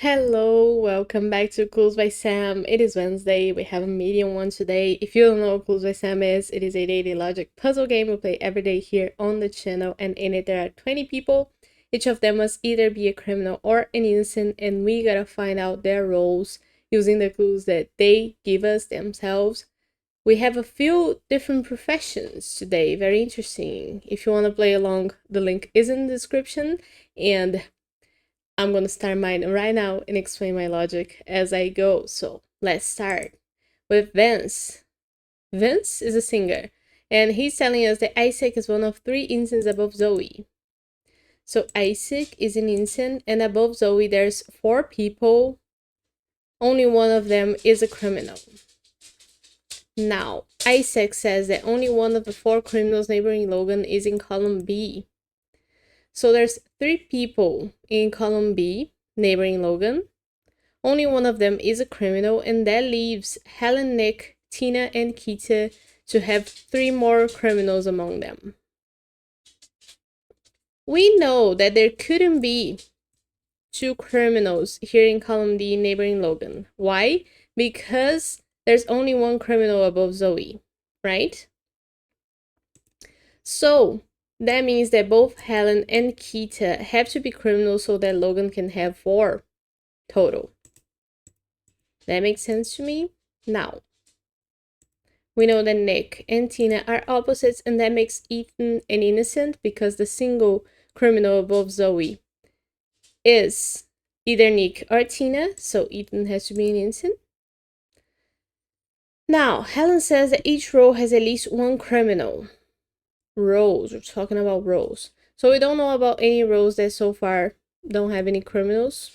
Hello, welcome back to Clues by Sam. It is Wednesday. We have a medium one today. If you don't know what Clues by Sam is, it is a daily logic puzzle game we play every day here on the channel, and in it there are 20 people. Each of them must either be a criminal or an innocent, and we gotta find out their roles using the clues that they give us themselves. We have a few different professions today, very interesting. If you want to play along, the link is in the description, and I'm gonna start mine right now and explain my logic as I go. So let's start with Vince. Vince is a singer, and he's telling us that Isaac is one of 3 incenses above Zoe. So Isaac is an incense, and above Zoe there's 4 people. Only one of them is a criminal. Now, Isaac says that only one of the 4 criminals neighboring Logan is in column B. So there's 3 people in column B neighboring Logan. Only one of them is a criminal, and that leaves Helen, Nick, Tina, and Kita to have 3 more criminals among them. We know that there couldn't be 2 criminals here in column D neighboring Logan. Why? Because there's only 1 criminal above Zoe, right? So that means that both Helen and Kita have to be criminals so that Logan can have 4 total. That makes sense to me? Now, we know that Nick and Tina are opposites, and that makes Ethan an innocent because the single criminal above Zoe is either Nick or Tina, so Ethan has to be an innocent. Now, Helen says that each row has at least 1 criminal. Rows, we're talking about rows. So we don't know about any rows that so far don't have any criminals.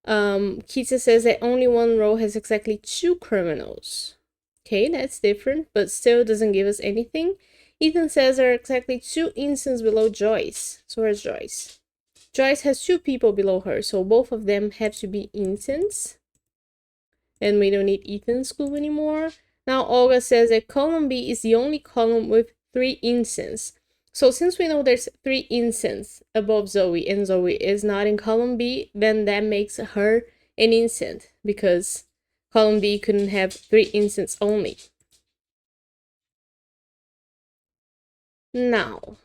Kita says that only 1 row has exactly 2 criminals. Okay, that's different, but still doesn't give us anything. Ethan says there are exactly 2 incenses below Joyce. So where's Joyce? Joyce has 2 people below her, so both of them have to be incenses. And we don't need Ethan's clue anymore. Now Olga says that column B is the only column with 3 incenses. So since we know there's 3 incenses above Zoe and Zoe is not in column B, then that makes her an incense because column D couldn't have 3 incenses only. Now,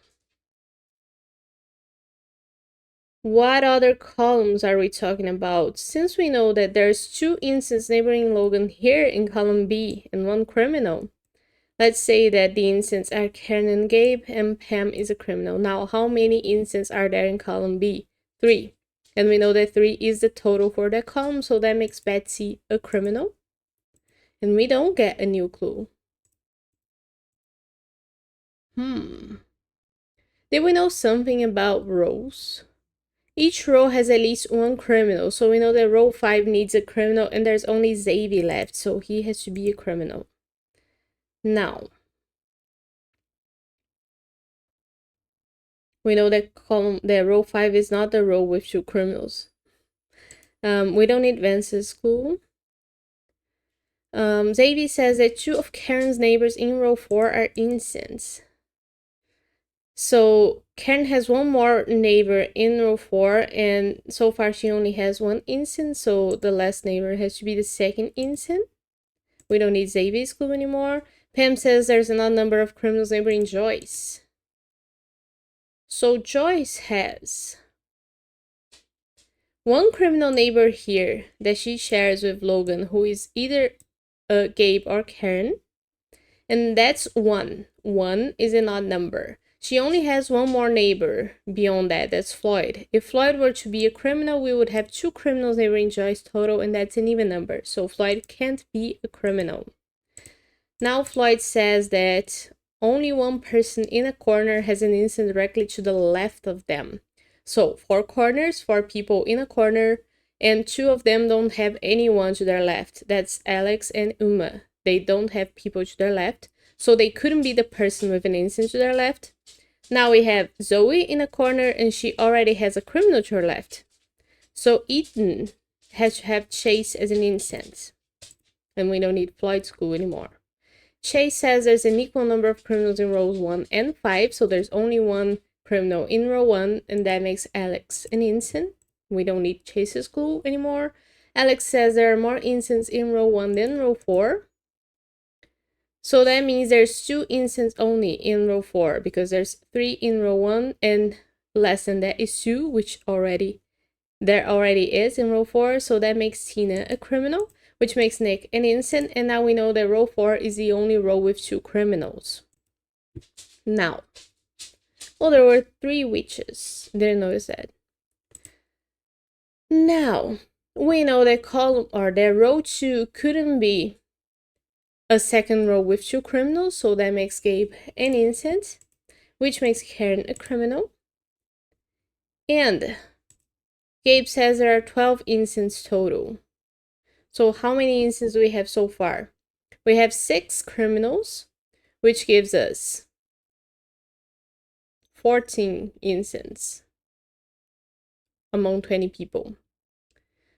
what other columns are we talking about? Since we know that there's 2 incenses neighboring Logan here in column B and 1 criminal, let's say that the incenses are Karen and Gabe, and Pam is a criminal. Now, how many incenses are there in column B? 3. And we know that 3 is the total for that column, so that makes Betsy a criminal. And we don't get a new clue. Did we know something about rows? Each row has at least 1 criminal, so we know that row 5 needs a criminal, and there's only Xavier left, so he has to be a criminal. Now, we know that row 5 is not the row with 2 criminals. We don't need Vance's clue. Xavier says that 2 of Karen's neighbors in row 4 are innocents. So Karen has 1 more neighbor in row 4, and so far she only has 1 innocent, so the last neighbor has to be the second innocent. We don't need Xavier's clue anymore. Pam says there's an odd number of criminals neighboring Joyce. So Joyce has 1 criminal neighbor here that she shares with Logan, who is either Gabe or Karen, and that's 1. 1 is an odd number. She only has 1 more neighbor beyond that, that's Floyd. If Floyd were to be a criminal, we would have 2 criminals neighboring Joyce total, and that's an even number, so Floyd can't be a criminal. Now Floyd says that only 1 person in a corner has an innocent directly to the left of them. So 4 corners, 4 people in a corner, and 2 of them don't have anyone to their left. That's Alex and Uma. They don't have people to their left, so they couldn't be the person with an innocent to their left. Now we have Zoe in a corner, and she already has a criminal to her left. So Ethan has to have Chase as an innocent. And we don't need Floyd's clue anymore. Chase says there's an equal number of criminals in rows 1 and 5, so there's only 1 criminal in row 1, and that makes Alex an innocent. We don't need Chase's clue anymore. Alex says there are more incense in row 1 than row 4. So that means there's 2 incense only in row 4 because there's 3 in row 1 and less than that is 2, which there already is in row 4. So that makes Tina a criminal, which makes Nick an innocent. And now we know that row 4 is the only row with 2 criminals. Now, well, there were 3 witches. Didn't notice that. Now, we know that that row 2 couldn't be a second row with 2 criminals, so that makes Gabe an innocent, which makes Karen a criminal. And Gabe says there are 12 innocents total. So how many innocents do we have so far? We have 6 criminals, which gives us 14 innocents among 20 people.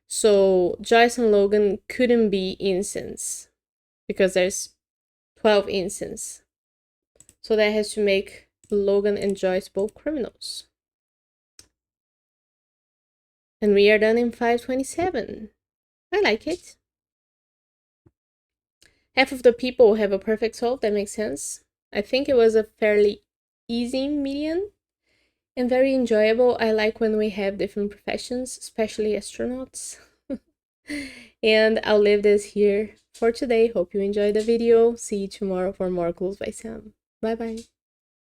So Joyce and Logan couldn't be innocents because there's 12 innocents. So that has to make Logan and Joyce both criminals. And we are done in 527. I like it. Half of the people have a perfect solve. That makes sense. I think it was a fairly easy median and very enjoyable. I like when we have different professions, especially astronauts. And I'll leave this here for today. Hope you enjoyed the video. See you tomorrow for more Clues by Sam. Bye bye.